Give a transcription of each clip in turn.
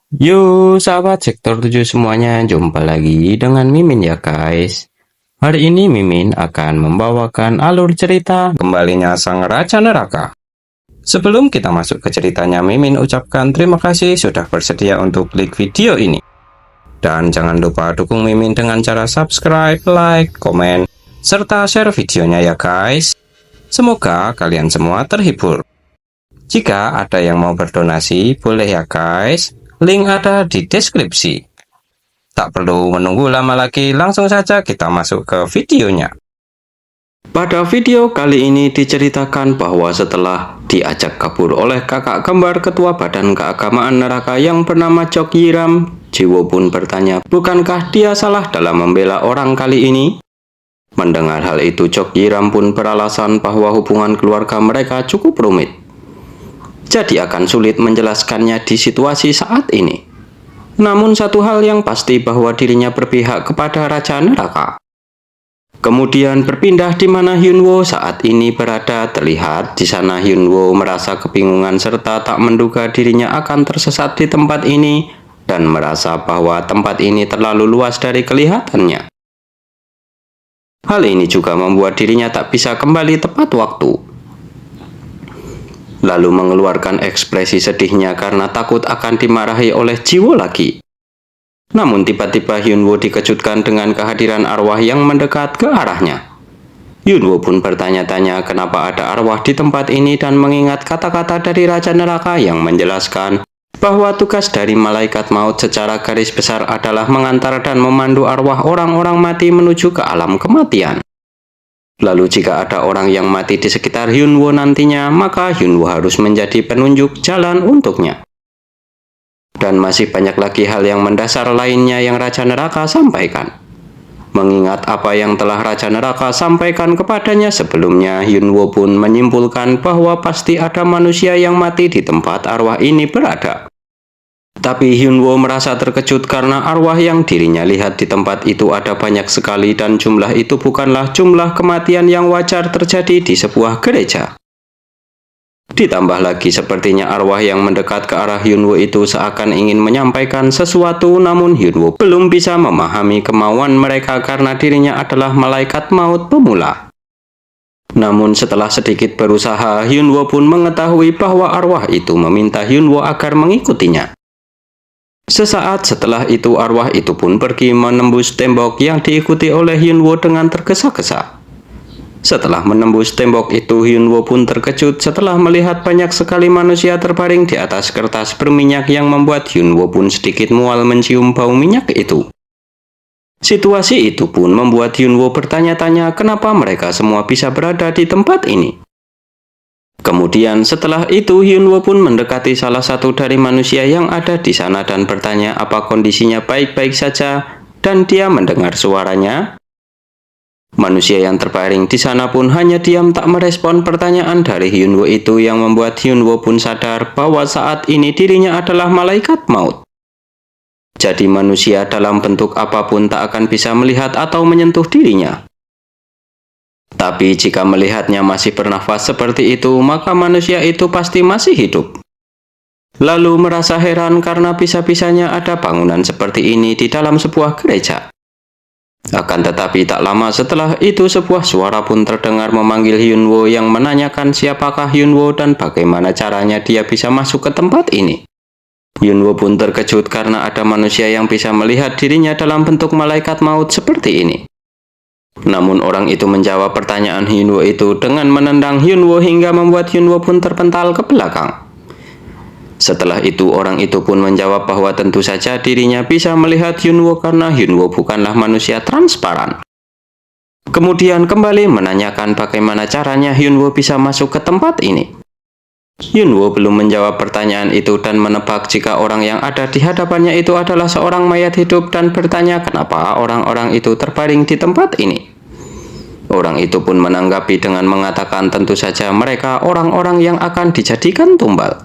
Yo, sahabat sektor 7 semuanya, jumpa lagi dengan Mimin ya guys. Hari ini Mimin akan membawakan alur cerita kembalinya Sang Raja Neraka. Sebelum kita masuk ke ceritanya, Mimin ucapkan terima kasih sudah bersedia untuk klik video ini. Dan jangan lupa dukung Mimin dengan cara subscribe, like, komen, serta share videonya ya guys. Semoga kalian semua terhibur. Jika ada yang mau berdonasi, boleh ya guys. Link ada di deskripsi. Tak perlu menunggu lama lagi, langsung saja kita masuk ke videonya. Pada video kali ini diceritakan bahwa setelah diajak kabur oleh kakak kembar ketua badan keagamaan neraka yang bernama Chok Yiram, Jiwo pun bertanya, bukankah dia salah dalam membela orang kali ini? Mendengar hal itu, Chok Yiram pun beralasan bahwa hubungan keluarga mereka cukup rumit. Jadi akan sulit menjelaskannya di situasi saat ini. Namun satu hal yang pasti bahwa dirinya berpihak kepada Raja Neraka. Kemudian berpindah di mana Hyunwoo saat ini berada. Terlihat di sana Hyunwoo merasa kebingungan serta tak menduga dirinya akan tersesat di tempat ini dan merasa bahwa tempat ini terlalu luas dari kelihatannya. Hal ini juga membuat dirinya tak bisa kembali tepat waktu. Lalu mengeluarkan ekspresi sedihnya karena takut akan dimarahi oleh Jiwo lagi. Namun tiba-tiba Hyunwoo dikejutkan dengan kehadiran arwah yang mendekat ke arahnya. Hyunwoo pun bertanya-tanya kenapa ada arwah di tempat ini dan mengingat kata-kata dari Raja Neraka yang menjelaskan bahwa tugas dari malaikat maut secara garis besar adalah mengantar dan memandu arwah orang-orang mati menuju ke alam kematian. Lalu jika ada orang yang mati di sekitar Hyunwoo nantinya, maka Hyunwoo harus menjadi penunjuk jalan untuknya. Dan masih banyak lagi hal yang mendasar lainnya yang Raja Neraka sampaikan. Mengingat apa yang telah Raja Neraka sampaikan kepadanya sebelumnya, Hyunwoo pun menyimpulkan bahwa pasti ada manusia yang mati di tempat arwah ini berada. Tapi Hyunwoo merasa terkejut karena arwah yang dirinya lihat di tempat itu ada banyak sekali dan jumlah itu bukanlah jumlah kematian yang wajar terjadi di sebuah gereja. Ditambah lagi sepertinya arwah yang mendekat ke arah Hyunwoo itu seakan ingin menyampaikan sesuatu, namun Hyunwoo belum bisa memahami kemauan mereka karena dirinya adalah malaikat maut pemula. Namun setelah sedikit berusaha, Hyunwoo pun mengetahui bahwa arwah itu meminta Hyunwoo agar mengikutinya. Sesaat setelah itu arwah itu pun pergi menembus tembok yang diikuti oleh Hyunwoo dengan tergesa-gesa. Setelah menembus tembok itu, Hyunwoo pun terkejut setelah melihat banyak sekali manusia terbaring di atas kertas berminyak yang membuat Hyunwoo pun sedikit mual mencium bau minyak itu. Situasi itu pun membuat Hyunwoo bertanya-tanya kenapa mereka semua bisa berada di tempat ini. Kemudian setelah itu Hyunwoo pun mendekati salah satu dari manusia yang ada di sana dan bertanya apa kondisinya baik-baik saja, dan dia mendengar suaranya. Manusia yang terbaring di sana pun hanya diam tak merespon pertanyaan dari Hyunwoo itu yang membuat Hyunwoo pun sadar bahwa saat ini dirinya adalah malaikat maut. Jadi manusia dalam bentuk apapun tak akan bisa melihat atau menyentuh dirinya. Tapi jika melihatnya masih bernafas seperti itu, maka manusia itu pasti masih hidup. Lalu merasa heran karena bisa-bisanya ada bangunan seperti ini di dalam sebuah gereja. Akan tetapi tak lama setelah itu sebuah suara pun terdengar memanggil Hyunwoo yang menanyakan siapakah Hyunwoo dan bagaimana caranya dia bisa masuk ke tempat ini. Hyunwoo pun terkejut karena ada manusia yang bisa melihat dirinya dalam bentuk malaikat maut seperti ini. Namun orang itu menjawab pertanyaan Hyunwoo itu dengan menendang Hyunwoo hingga membuat Hyunwoo pun terpental ke belakang. Setelah itu orang itu pun menjawab bahwa tentu saja dirinya bisa melihat Hyunwoo karena Hyunwoo bukanlah manusia transparan. Kemudian kembali menanyakan bagaimana caranya Hyunwoo bisa masuk ke tempat ini. Hyunwoo belum menjawab pertanyaan itu dan menebak jika orang yang ada di hadapannya itu adalah seorang mayat hidup dan bertanya kenapa orang-orang itu terbaring di tempat ini. Orang itu pun menanggapi dengan mengatakan tentu saja mereka orang-orang yang akan dijadikan tumbal.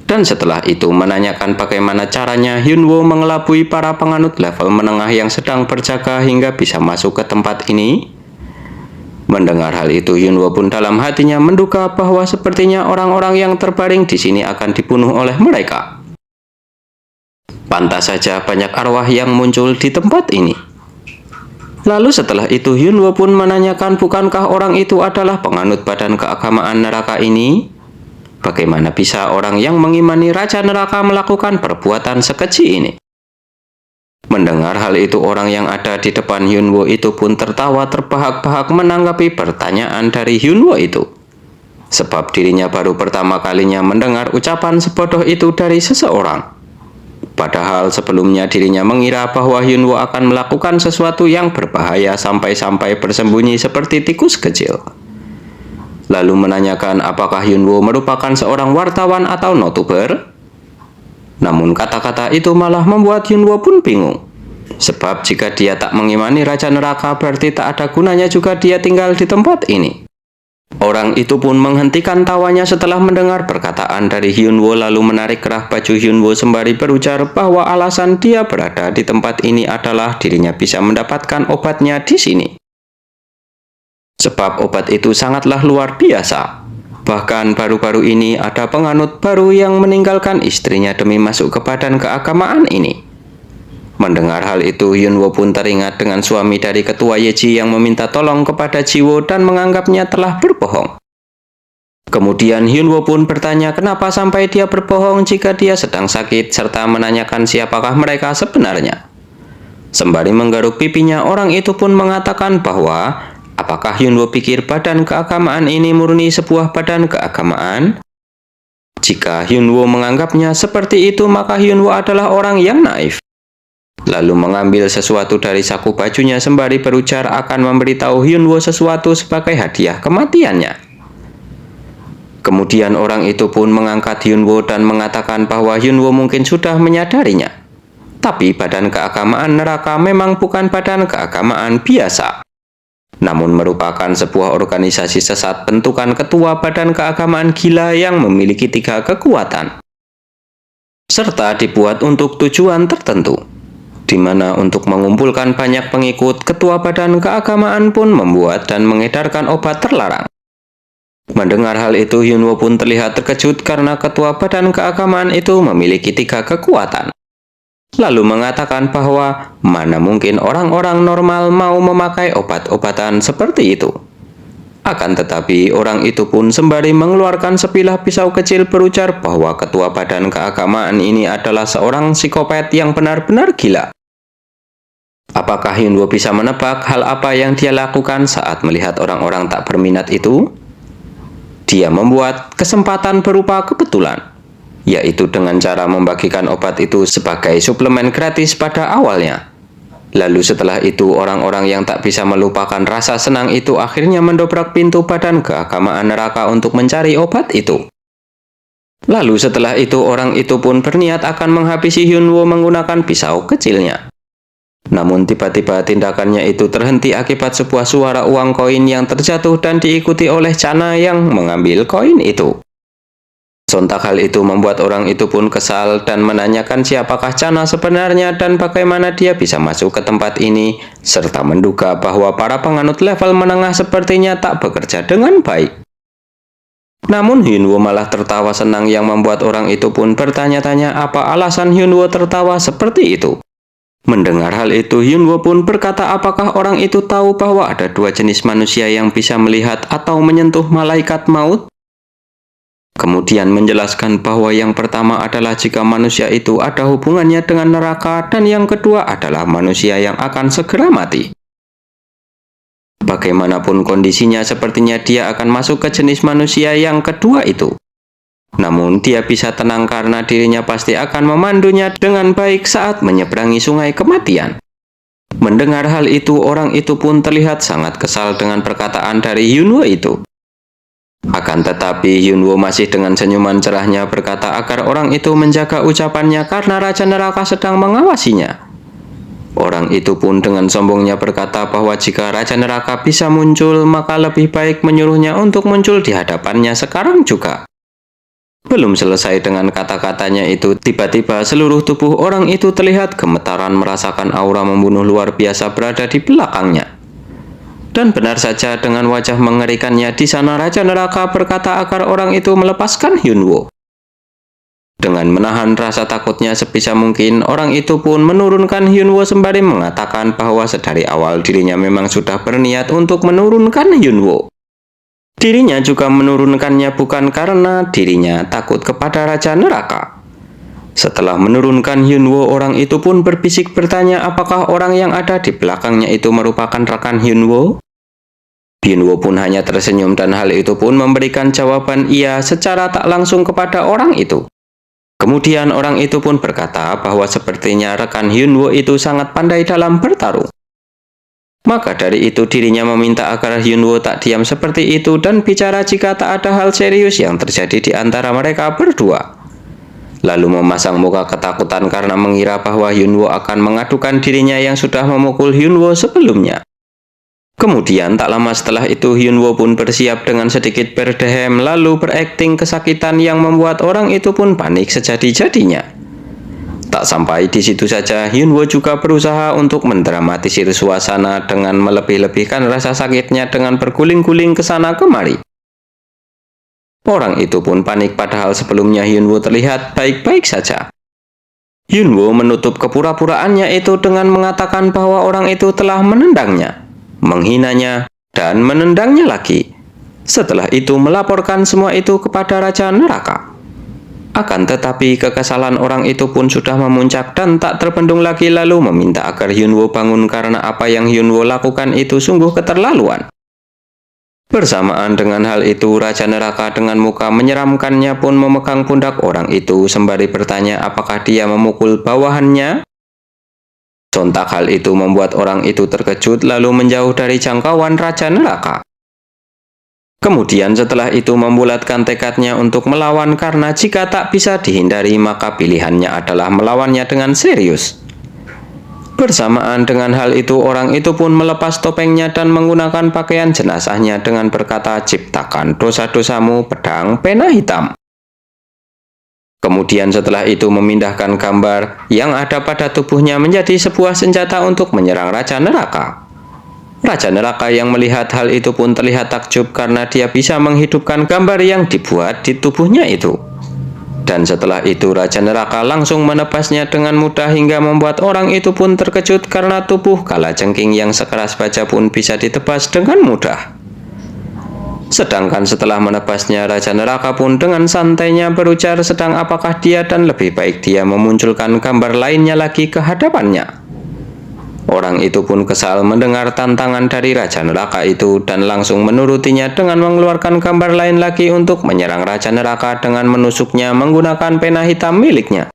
Dan setelah itu menanyakan bagaimana caranya Hyunwoo mengelabui para penganut level menengah yang sedang berjaga hingga bisa masuk ke tempat ini. Mendengar hal itu, Hyunwoo pun dalam hatinya menduga bahwa sepertinya orang-orang yang terbaring di sini akan dibunuh oleh mereka. Pantas saja banyak arwah yang muncul di tempat ini. Lalu setelah itu Hyunwoo pun menanyakan, bukankah orang itu adalah penganut badan keagamaan neraka ini? Bagaimana bisa orang yang mengimani raja neraka melakukan perbuatan sekeji ini? Mendengar hal itu, orang yang ada di depan Hyunwoo itu pun tertawa terbahak-bahak menanggapi pertanyaan dari Hyunwoo itu. Sebab dirinya baru pertama kalinya mendengar ucapan sebodoh itu dari seseorang. Padahal sebelumnya dirinya mengira bahwa Hyunwoo akan melakukan sesuatu yang berbahaya sampai-sampai bersembunyi seperti tikus kecil. Lalu menanyakan apakah Hyunwoo merupakan seorang wartawan atau notuber. Namun kata-kata itu malah membuat Hyunwoo pun bingung. Sebab jika dia tak mengimani raja neraka, berarti tak ada gunanya juga dia tinggal di tempat ini. Orang itu pun menghentikan tawanya setelah mendengar perkataan dari Hyunwoo, lalu menarik kerah baju Hyunwoo sembari berujar bahwa alasan dia berada di tempat ini adalah dirinya bisa mendapatkan obatnya di sini. Sebab obat itu sangatlah luar biasa. Bahkan baru-baru ini ada penganut baru yang meninggalkan istrinya demi masuk ke badan keagamaan ini. Mendengar hal itu, Hyunwoo pun teringat dengan suami dari ketua Yeji yang meminta tolong kepada Jiwo dan menganggapnya telah berbohong. Kemudian Hyunwoo pun bertanya kenapa sampai dia berbohong jika dia sedang sakit, serta menanyakan siapakah mereka sebenarnya. Sembari menggaruk pipinya, orang itu pun mengatakan bahwa apakah Hyunwoo pikir badan keagamaan ini murni sebuah badan keagamaan? Jika Hyunwoo menganggapnya seperti itu, maka Hyunwoo adalah orang yang naif. Lalu mengambil sesuatu dari saku bajunya sembari berujar akan memberitahu Hyunwoo sesuatu sebagai hadiah kematiannya. Kemudian orang itu pun mengangkat Hyunwoo dan mengatakan bahwa Hyunwoo mungkin sudah menyadarinya. Tapi badan keagamaan neraka memang bukan badan keagamaan biasa, namun merupakan sebuah organisasi sesat bentukan ketua badan keagamaan gila yang memiliki 3 kekuatan, serta dibuat untuk tujuan tertentu, di mana untuk mengumpulkan banyak pengikut, ketua badan keagamaan pun membuat dan mengedarkan obat terlarang. Mendengar hal itu, Hyunwoo pun terlihat terkejut karena ketua badan keagamaan itu memiliki 3 kekuatan. Lalu mengatakan bahwa mana mungkin orang-orang normal mau memakai obat-obatan seperti itu. Akan tetapi orang itu pun sembari mengeluarkan sebilah pisau kecil berujar bahwa ketua badan keagamaan ini adalah seorang psikopat yang benar-benar gila. Apakah Hyunwoo bisa menebak hal apa yang dia lakukan saat melihat orang-orang tak berminat itu? Dia membuat kesempatan berupa kebetulan, yaitu dengan cara membagikan obat itu sebagai suplemen gratis pada awalnya. Lalu setelah itu orang-orang yang tak bisa melupakan rasa senang itu akhirnya mendobrak pintu badan keagamaan neraka untuk mencari obat itu. Lalu setelah itu orang itu pun berniat akan menghabisi Hyunwoo menggunakan pisau kecilnya. Namun tiba-tiba tindakannya itu terhenti akibat sebuah suara uang koin yang terjatuh dan diikuti oleh Chana yang mengambil koin itu. Sontak hal itu membuat orang itu pun kesal dan menanyakan siapakah Chana sebenarnya dan bagaimana dia bisa masuk ke tempat ini, serta menduga bahwa para penganut level menengah sepertinya tak bekerja dengan baik. Namun Hyunwoo malah tertawa senang yang membuat orang itu pun bertanya-tanya apa alasan Hyunwoo tertawa seperti itu. Mendengar hal itu, Hyunwoo pun berkata apakah orang itu tahu bahwa ada 2 jenis manusia yang bisa melihat atau menyentuh malaikat maut? Kemudian menjelaskan bahwa yang pertama adalah jika manusia itu ada hubungannya dengan neraka, dan yang kedua adalah manusia yang akan segera mati. Bagaimanapun kondisinya, sepertinya dia akan masuk ke jenis manusia yang kedua itu. Namun dia bisa tenang karena dirinya pasti akan memandunya dengan baik saat menyeberangi sungai kematian. Mendengar hal itu, orang itu pun terlihat sangat kesal dengan perkataan dari Hyunwoo itu. Akan tetapi Hyunwoo masih dengan senyuman cerahnya berkata agar orang itu menjaga ucapannya karena Raja Neraka sedang mengawasinya. Orang itu pun dengan sombongnya berkata bahwa jika Raja Neraka bisa muncul, maka lebih baik menyuruhnya untuk muncul di hadapannya sekarang juga. Belum selesai dengan kata-katanya itu, tiba-tiba seluruh tubuh orang itu terlihat gemetaran merasakan aura membunuh luar biasa berada di belakangnya. Dan benar saja dengan wajah mengerikannya di sana Raja Neraka berkata agar orang itu melepaskan Hyunwoo. Dengan menahan rasa takutnya sebisa mungkin, orang itu pun menurunkan Hyunwoo sembari mengatakan bahwa sedari awal dirinya memang sudah berniat untuk menurunkan Hyunwoo. Dirinya juga menurunkannya bukan karena dirinya takut kepada Raja Neraka. Setelah menurunkan Hyunwoo, orang itu pun berbisik bertanya apakah orang yang ada di belakangnya itu merupakan rekan Hyunwoo. Hyunwoo pun hanya tersenyum dan hal itu pun memberikan jawaban iya secara tak langsung kepada orang itu. Kemudian orang itu pun berkata bahwa sepertinya rekan Hyunwoo itu sangat pandai dalam bertarung. Maka dari itu dirinya meminta agar Hyunwoo tak diam seperti itu dan bicara jika tak ada hal serius yang terjadi di antara mereka berdua. Lalu memasang muka ketakutan karena mengira bahwa Hyunwoo akan mengadukan dirinya yang sudah memukul Hyunwoo sebelumnya. Kemudian tak lama setelah itu Hyunwoo pun bersiap dengan sedikit berdehem lalu berakting kesakitan yang membuat orang itu pun panik sejadi-jadinya. Tak sampai di situ saja, Hyunwoo juga berusaha untuk mendramatisir suasana dengan melebih-lebihkan rasa sakitnya dengan berguling-guling ke sana kemari. Orang itu pun panik padahal sebelumnya Hyunwoo terlihat baik-baik saja. Hyunwoo menutup kepura-puraannya itu dengan mengatakan bahwa orang itu telah menendangnya, menghinanya, dan menendangnya lagi. Setelah itu melaporkan semua itu kepada Raja Neraka. Akan tetapi kekesalan orang itu pun sudah memuncak dan tak terbendung lagi lalu meminta agar Hyunwoo bangun karena apa yang Hyunwoo lakukan itu sungguh keterlaluan. Bersamaan dengan hal itu, Raja Neraka dengan muka menyeramkannya pun memegang pundak orang itu sembari bertanya apakah dia memukul bawahannya. Sontak hal itu membuat orang itu terkejut lalu menjauh dari jangkauan Raja Neraka. Kemudian setelah itu membulatkan tekadnya untuk melawan karena jika tak bisa dihindari maka pilihannya adalah melawannya dengan serius. Bersamaan dengan hal itu orang itu pun melepas topengnya dan menggunakan pakaian jenazahnya dengan berkata ciptakan dosa-dosamu pedang pena hitam. Kemudian setelah itu memindahkan gambar yang ada pada tubuhnya menjadi sebuah senjata untuk menyerang Raja Neraka. Raja Neraka yang melihat hal itu pun terlihat takjub karena dia bisa menghidupkan gambar yang dibuat di tubuhnya itu. Dan setelah itu Raja Neraka langsung menebasnya dengan mudah hingga membuat orang itu pun terkejut karena tubuh kalajengking yang sekeras baja pun bisa ditebas dengan mudah. Sedangkan setelah menebasnya, Raja Neraka pun dengan santainya berujar sedang apakah dia dan lebih baik dia memunculkan gambar lainnya lagi ke hadapannya. Orang itu pun kesal mendengar tantangan dari Raja Neraka itu dan langsung menurutinya dengan mengeluarkan gambar lain lagi untuk menyerang Raja Neraka dengan menusuknya menggunakan pena hitam miliknya.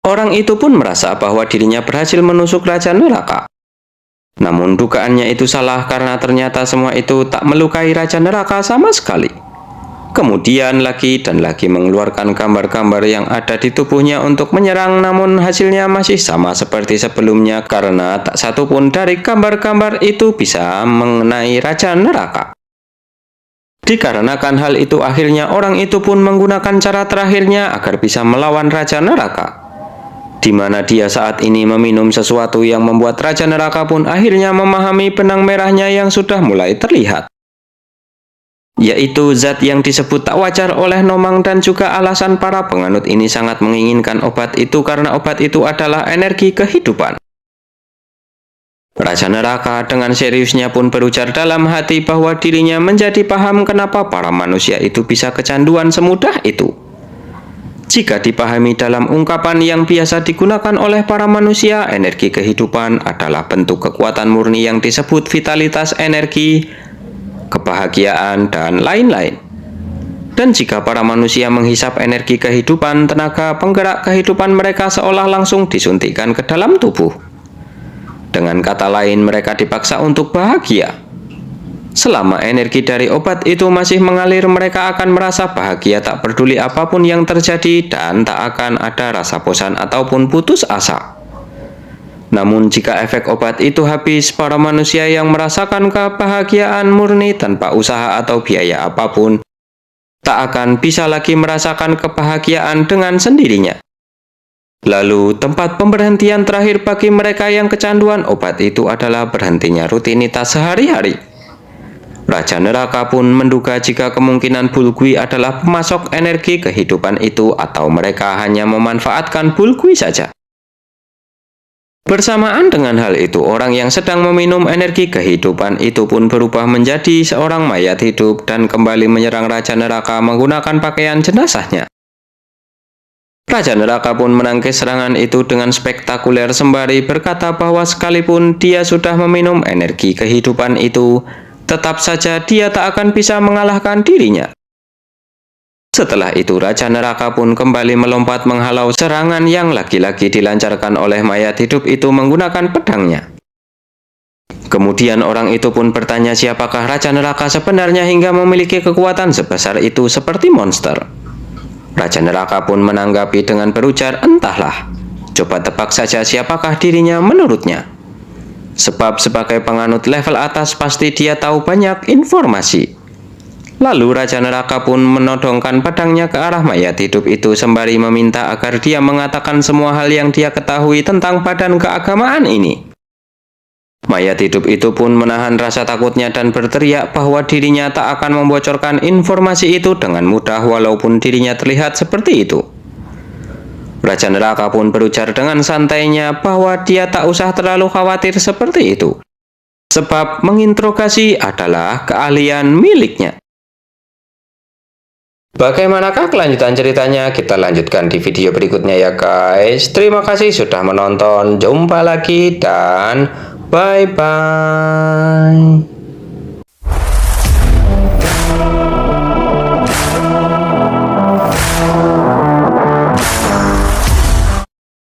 Orang itu pun merasa bahwa dirinya berhasil menusuk Raja Neraka. Namun dugaannya itu salah karena ternyata semua itu tak melukai Raja Neraka sama sekali. Kemudian lagi dan lagi mengeluarkan gambar-gambar yang ada di tubuhnya untuk menyerang, namun hasilnya masih sama seperti sebelumnya karena tak satu pun dari gambar-gambar itu bisa mengenai Raja Neraka. Dikarenakan hal itu akhirnya orang itu pun menggunakan cara terakhirnya agar bisa melawan Raja Neraka, di mana dia saat ini meminum sesuatu yang membuat Raja Neraka pun akhirnya memahami benang merahnya yang sudah mulai terlihat, yaitu zat yang disebut tak wajar oleh Nomang dan juga alasan para penganut ini sangat menginginkan obat itu karena obat itu adalah energi kehidupan. Raja Neraka dengan seriusnya pun berujar dalam hati bahwa dirinya menjadi paham kenapa para manusia itu bisa kecanduan semudah itu. Jika dipahami dalam ungkapan yang biasa digunakan oleh para manusia, energi kehidupan adalah bentuk kekuatan murni yang disebut vitalitas energi, kebahagiaan, dan lain-lain. Dan jika para manusia menghisap energi kehidupan, tenaga penggerak kehidupan mereka seolah langsung disuntikkan ke dalam tubuh. Dengan kata lain, mereka dipaksa untuk bahagia. Selama energi dari obat itu masih mengalir, mereka akan merasa bahagia tak peduli apapun yang terjadi dan tak akan ada rasa bosan ataupun putus asa. Namun jika efek obat itu habis, para manusia yang merasakan kebahagiaan murni tanpa usaha atau biaya apapun tak akan bisa lagi merasakan kebahagiaan dengan sendirinya. Lalu tempat pemberhentian terakhir bagi mereka yang kecanduan obat itu adalah berhentinya rutinitas sehari-hari. Raja neraka pun menduga jika kemungkinan Bulgui adalah pemasok energi kehidupan itu atau mereka hanya memanfaatkan Bulgui saja. Bersamaan dengan hal itu, orang yang sedang meminum energi kehidupan itu pun berubah menjadi seorang mayat hidup dan kembali menyerang Raja Neraka menggunakan pakaian jenazahnya. Raja Neraka pun menangkis serangan itu dengan spektakuler sembari berkata bahwa sekalipun dia sudah meminum energi kehidupan itu, tetap saja dia tak akan bisa mengalahkan dirinya. Setelah itu, Raja Neraka pun kembali melompat menghalau serangan yang lagi-lagi dilancarkan oleh mayat hidup itu menggunakan pedangnya. Kemudian orang itu pun bertanya siapakah Raja Neraka sebenarnya hingga memiliki kekuatan sebesar itu seperti monster. Raja Neraka pun menanggapi dengan berujar, entahlah, coba tebak saja siapakah dirinya menurutnya. Sebab sebagai penganut level atas pasti dia tahu banyak informasi. Lalu Raja Neraka pun menodongkan pedangnya ke arah mayat hidup itu sembari meminta agar dia mengatakan semua hal yang dia ketahui tentang badan keagamaan ini. Mayat hidup itu pun menahan rasa takutnya dan berteriak bahwa dirinya tak akan membocorkan informasi itu dengan mudah walaupun dirinya terlihat seperti itu. Raja Neraka pun berujar dengan santainya bahwa dia tak usah terlalu khawatir seperti itu, sebab menginterogasi adalah keahlian miliknya. Bagaimanakah kelanjutan ceritanya? Kita lanjutkan di video berikutnya ya guys. Terima kasih sudah menonton. Jumpa lagi dan bye-bye.